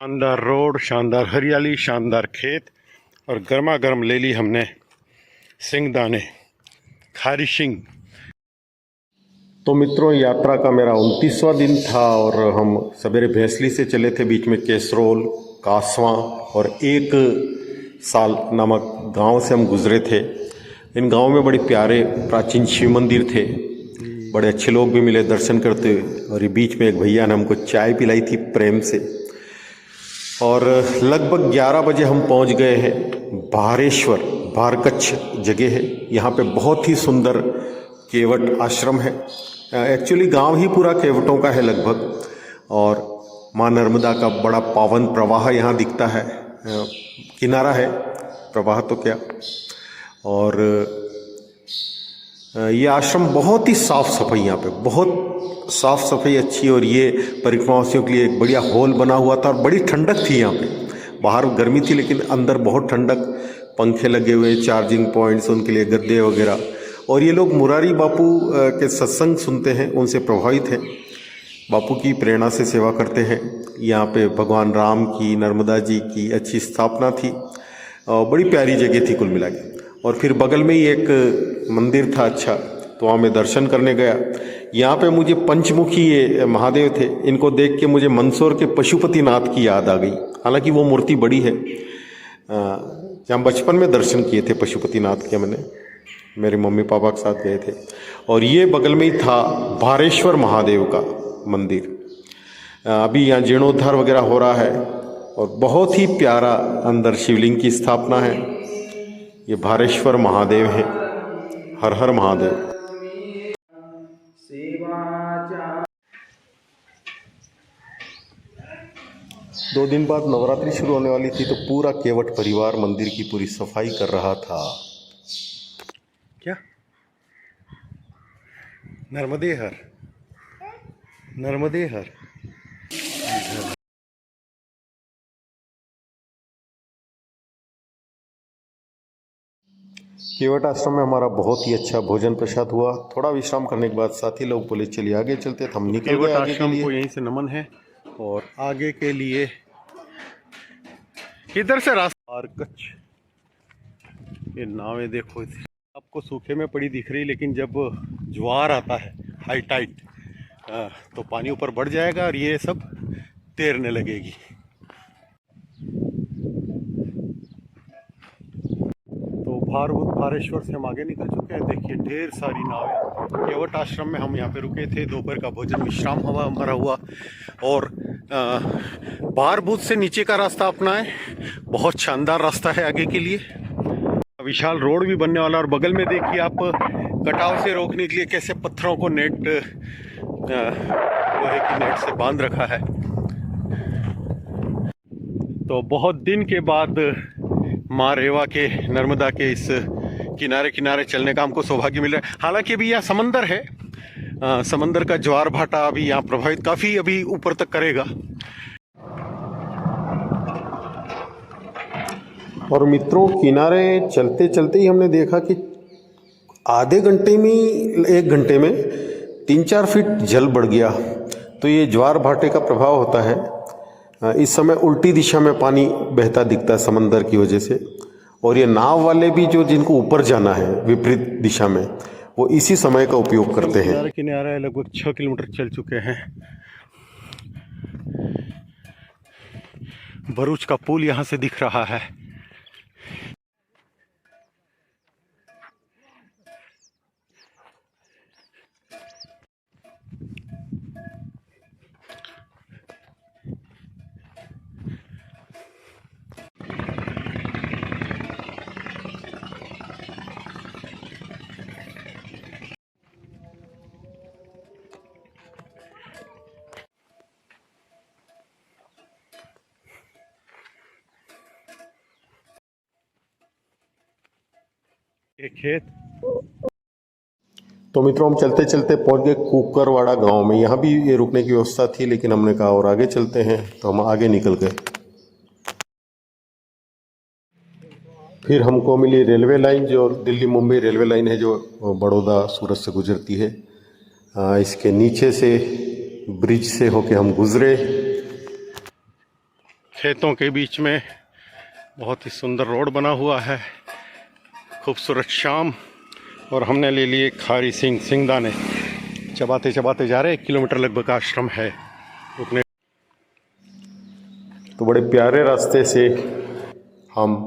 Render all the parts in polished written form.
शानदार रोड, शानदार हरियाली, शानदार खेत और गर्मा गर्म ले ली हमने सिंगदाने, खारी शिंग। तो मित्रों, यात्रा का मेरा 29वां दिन था और हम सवेरे भैंसली से चले थे। बीच में केसरोल, कासवां और एक साल नामक गांव से हम गुजरे थे। इन गांव में बड़े प्यारे प्राचीन शिव मंदिर थे, बड़े अच्छे लोग भी मिले दर्शन करते हुए। और ये बीच में एक भैया ने हमको चाय पिलाई थी प्रेम से। और लगभग 11 बजे हम पहुंच गए हैं भारेश्वर। भारकच्छ जगह है, यहाँ पे बहुत ही सुंदर केवट आश्रम है। एक्चुअली गांव ही पूरा केवटों का है लगभग। और माँ नर्मदा का बड़ा पावन प्रवाह यहाँ दिखता है। किनारा है, प्रवाह तो क्या। और ये आश्रम बहुत ही साफ सफाई, यहाँ पे बहुत साफ सफाई अच्छी। और ये परिक्रमावासियों के लिए एक बढ़िया हॉल बना हुआ था और बड़ी ठंडक थी यहाँ पे। बाहर गर्मी थी लेकिन अंदर बहुत ठंडक, पंखे लगे हुए, चार्जिंग पॉइंट्स, उनके लिए गद्दे वगैरह। और ये लोग मुरारी बापू के सत्संग सुनते हैं, उनसे प्रभावित हैं, बापू की प्रेरणा से सेवा करते हैं। यहाँ पे भगवान राम की, नर्मदा जी की अच्छी स्थापना थी। बड़ी प्यारी जगह थी कुल मिला के। और फिर बगल में ही एक मंदिर था अच्छा, तो वहाँ मैं दर्शन करने गया। यहाँ पे मुझे पंचमुखी ये महादेव थे, इनको देख के मुझे मंदसौर के पशुपतिनाथ की याद आ गई। हालांकि वो मूर्ति बड़ी है। जहाँ बचपन में दर्शन किए थे पशुपतिनाथ के, मैंने मेरे मम्मी पापा के साथ गए थे। और ये बगल में ही था भारेश्वर महादेव का मंदिर। अभी यहाँ जीर्णोद्धार वगैरह हो रहा है और बहुत ही प्यारा अंदर शिवलिंग की स्थापना है। ये भारेश्वर महादेव हैं। हर हर महादेव। 2 दिन बाद नवरात्रि शुरू होने वाली थी, तो पूरा केवट परिवार मंदिर की पूरी सफाई कर रहा था। क्या नर्मदे हर, नर्मदे हर। केवट आश्रम में हमारा बहुत ही अच्छा भोजन प्रसाद हुआ। थोड़ा विश्राम करने के बाद साथी लोग बोले चलिए आगे चलते, तो हम निकल गए आगे के लिए। को यहीं से नमन है और आगे के लिए किधर से रास्ता। और कच्छ ये नावें देखो, आपको सूखे में पड़ी दिख रही, लेकिन जब ज्वार आता है हाई टाइड तो पानी ऊपर बढ़ जाएगा और ये सब तैरने लगेगी। भारेश्वर से हम आगे निकल चुके हैं। देखिए ढेर सारी नावें। केवट आश्रम में हम यहाँ पे रुके थे, दोपहर का भोजन विश्राम हमारा हुआ। और भारभूत से नीचे का रास्ता अपनाएं, बहुत शानदार रास्ता है आगे के लिए। विशाल रोड भी बनने वाला। और बगल में देखिए आप, कटाव से रोकने के लिए कैसे पत्थरों को नेट, लोहे की नेट से बांध रखा है। तो बहुत दिन के बाद माँ रेवा के, नर्मदा के इस किनारे किनारे चलने का हमको सौभाग्य मिल रहा है। हालांकि अभी यहाँ समंदर है, समंदर का ज्वार भाटा अभी यहाँ प्रभावित काफ़ी अभी ऊपर तक करेगा। और मित्रों, किनारे चलते चलते ही हमने देखा कि आधे घंटे में, 1 घंटे में 3-4 फीट जल बढ़ गया। तो ये ज्वार भाटे का प्रभाव होता है। इस समय उल्टी दिशा में पानी बहता दिखता है समंदर की वजह से। और ये नाव वाले भी जो जिनको ऊपर जाना है विपरीत दिशा में, वो इसी समय का उपयोग करते हैं। किनारे लगभग 6 किलोमीटर चल चुके हैं। भरूच का पुल यहाँ से दिख रहा है। एक खेत। तो मित्रों, हम चलते चलते पहुंच गए कुकरवाड़ा गांव में। यहाँ भी ये रुकने की व्यवस्था थी, लेकिन हमने कहा और आगे चलते हैं, तो हम आगे निकल गए। फिर हमको मिली रेलवे लाइन, जो दिल्ली मुंबई रेलवे लाइन है, जो बड़ौदा सूरत से गुजरती है। इसके नीचे से ब्रिज से होके हम गुजरे। खेतों के बीच में बहुत ही सुंदर रोड बना हुआ है, खूबसूरत शाम। और हमने ले लिए खारी सिंह सिंगदाने, चबाते चबाते जा रहे। 1 किलोमीटर लगभग आश्रम है रुकने। तो बड़े प्यारे रास्ते से हम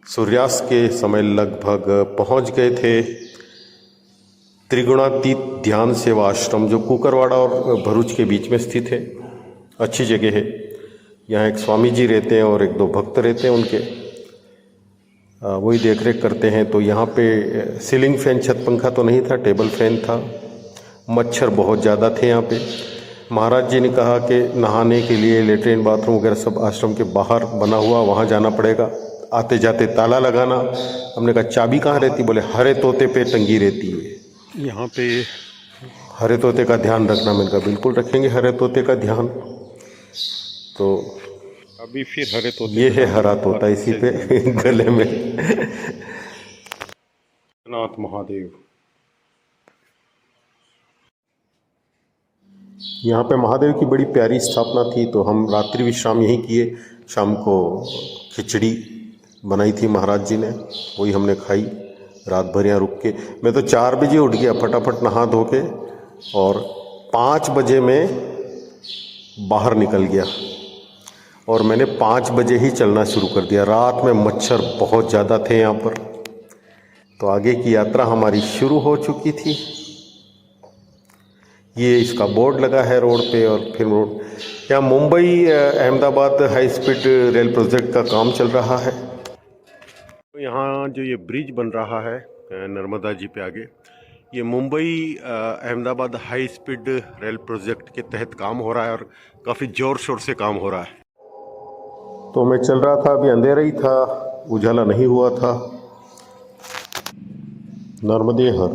सूर्यास्त के समय लगभग पहुंच गए थे त्रिगुणातीत ध्यान सेवा आश्रम, जो कुकरवाड़ा और भरूच के बीच में स्थित है। अच्छी जगह है। यहाँ एक स्वामी जी रहते हैं और 1-2 भक्त रहते हैं उनके, वही देख रेख करते हैं। तो यहाँ पे सीलिंग फैन, छत पंखा तो नहीं था, टेबल फैन था। मच्छर बहुत ज़्यादा थे यहाँ पे। महाराज जी ने कहा कि नहाने के लिए लेटरिन बाथरूम वगैरह सब आश्रम के बाहर बना हुआ, वहाँ जाना पड़ेगा, आते जाते ताला लगाना। हमने कहा चाबी कहाँ रहती? बोले हरे तोते पे टंगी रहती है। यहाँ पे हरे तोते का ध्यान रखना। मैंने कहा बिल्कुल रखेंगे हरे तोते का ध्यान। तो अभी फिर हरे तोते, ये है हरा तोता इसी पे गले में। नाथ महादेव। यहाँ पे महादेव की बड़ी प्यारी स्थापना थी, तो हम रात्रि विश्राम यहीं किए। शाम को खिचड़ी बनाई थी महाराज जी ने, वही हमने खाई। रात भर यहाँ रुक के मैं तो 4 बजे उठ गया, फटाफट नहा धो के, और 5 बजे मैं बाहर निकल गया। और मैंने 5 बजे ही चलना शुरू कर दिया। रात में मच्छर बहुत ज़्यादा थे यहाँ पर। तो आगे की यात्रा हमारी शुरू हो चुकी थी। ये इसका बोर्ड लगा है रोड पे। और फिर रोड यहाँ Mumbai Ahmedabad high speed rail project का काम चल रहा है। तो यहाँ जो ये ब्रिज बन रहा है नर्मदा जी पे आगे, ये Mumbai Ahmedabad high speed rail project के तहत काम हो रहा है, और काफ़ी ज़ोर शोर से काम हो रहा है। तो मैं चल रहा था, अभी अंधेरा ही था, उजाला नहीं हुआ था। नर्मदे हर।